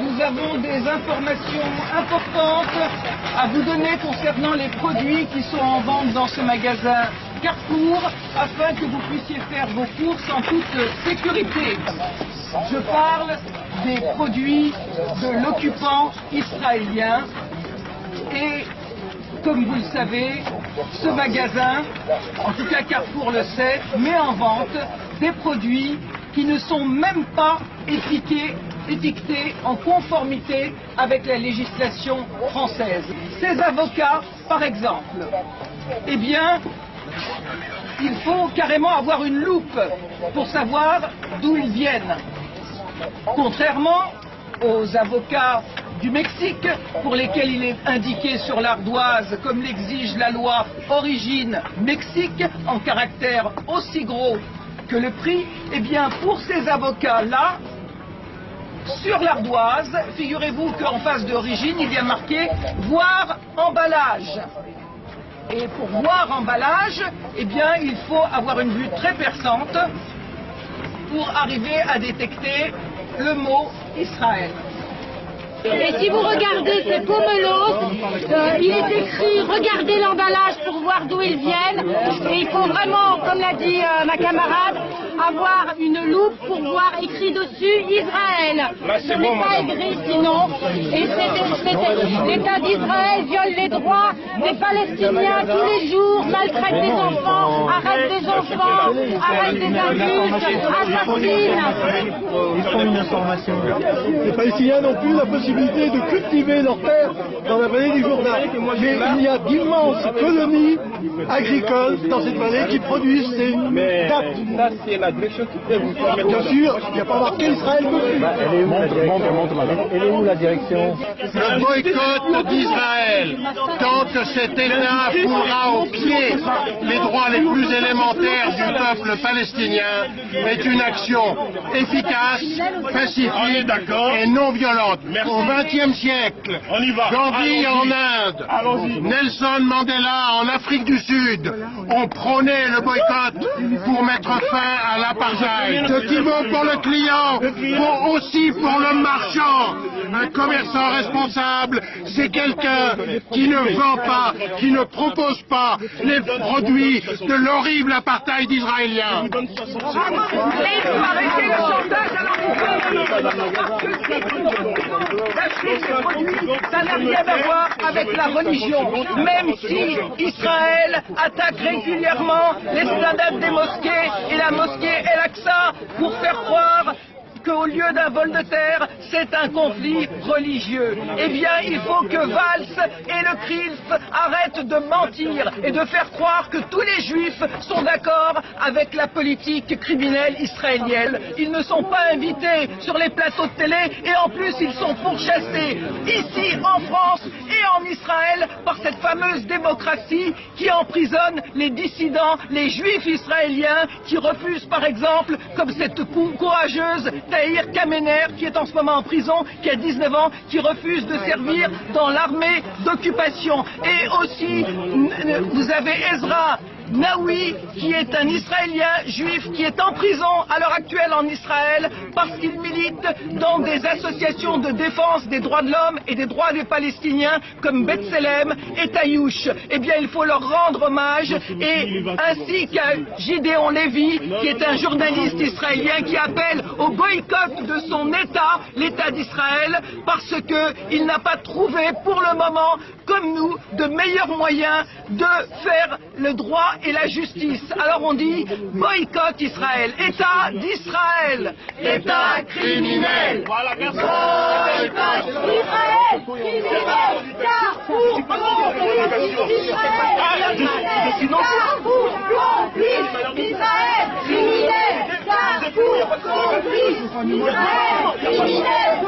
nous avons des informations importantes à vous donner concernant les produits qui sont en vente dans ce magasin Carrefour, afin que vous puissiez faire vos courses en toute sécurité. Je parle des produits de l'occupant israélien et, comme vous le savez, ce magasin, en tout cas Carrefour le sait, met en vente des produits qui ne sont même pas étiquetés en conformité avec la législation française. Ces avocats, par exemple, eh bien, il faut carrément avoir une loupe pour savoir d'où ils viennent. Contrairement aux avocats du Mexique, pour lesquels il est indiqué sur l'ardoise, comme l'exige la loi Origine Mexique, en caractère aussi gros que le prix, eh bien pour ces avocats-là, sur l'ardoise, figurez-vous qu'en face d'Origine, il y a marqué « Voir emballage ». Et pour voir emballage, eh bien il faut avoir une vue très perçante pour arriver à détecter le mot Israël. Et si vous regardez ces pomelos, il est écrit « Regardez l'emballage pour voir d'où ils viennent ». Et il faut vraiment, comme l'a dit ma camarade, avoir une loupe pour voir écrit dessus « Israël ». Ce n'est pas écrit sinon. Et l'État d'Israël viole les droits des Palestiniens tous les jours, maltraite des enfants, arrête des enfants, arrête des adultes, assassine. Ils font une information. Les Palestiniens n'ont plus la possibilité de cultiver leurs terres dans la vallée du Jourdain. Mais il y a d'immenses colonies agricoles dans cette vallée qui produisent ces dates. Ça, c'est la direction qui peut vous permettre. Bien sûr, il n'y a pas marqué Israël dessus. Elle est où la direction? Le boycott d'Israël, tant que cet État foulera au pied les droits les plus élémentaires du peuple palestinien, est une action efficace, pacifique et non violente. Au XXe siècle, Gandhi en Inde, Nelson Mandela en Afrique du Sud ont prôné le boycott pour mettre fin à l'apartheid. Ce qui vaut pour le client vaut aussi pour le marchand. Un commerçant responsable, c'est quelqu'un qui ne vend pas, qui ne propose pas les produits de l'horrible apartheid israélien. Arrêtez le chantage à ça n'a rien à voir avec la religion. Même si Israël attaque régulièrement l'esplanade des mosquées et la mosquée El-Aqsa pour faire croire qu'au lieu d'un vol de terre, c'est un conflit religieux. Eh bien, il faut que Valls et le CRIF arrêtent de mentir et de faire croire que tous les juifs sont d'accord avec la politique criminelle israélienne. Ils ne sont pas invités sur les plateaux de télé et en plus, ils sont pourchassés ici en France et en Israël par cette fameuse démocratie qui emprisonne les dissidents, les juifs israéliens qui refusent par exemple, comme cette courageuse Tahir Kamener qui est en ce moment en prison, qui a 19 ans, qui refuse de servir dans l'armée d'occupation. Et aussi, vous avez Ezra Naoui, qui est un Israélien juif qui est en prison à l'heure actuelle en Israël parce qu'il milite dans des associations de défense des droits de l'homme et des droits des Palestiniens comme B'Tselem et Taïouch. Eh bien, il faut leur rendre hommage, et ainsi qu'à Gideon Lévy, qui est un journaliste israélien qui appelle au boycott de son État, l'État d'Israël, parce qu'il n'a pas trouvé pour le moment, comme nous, de meilleurs moyens de faire le droit et la justice. Alors on dit boycott Israël, État d'Israël, État criminel. Voilà, merci. Boycott Israël, criminel, Carrefour, complice, Carrefour, complice, Israël, criminel, Carrefour, complice, Israël, criminel.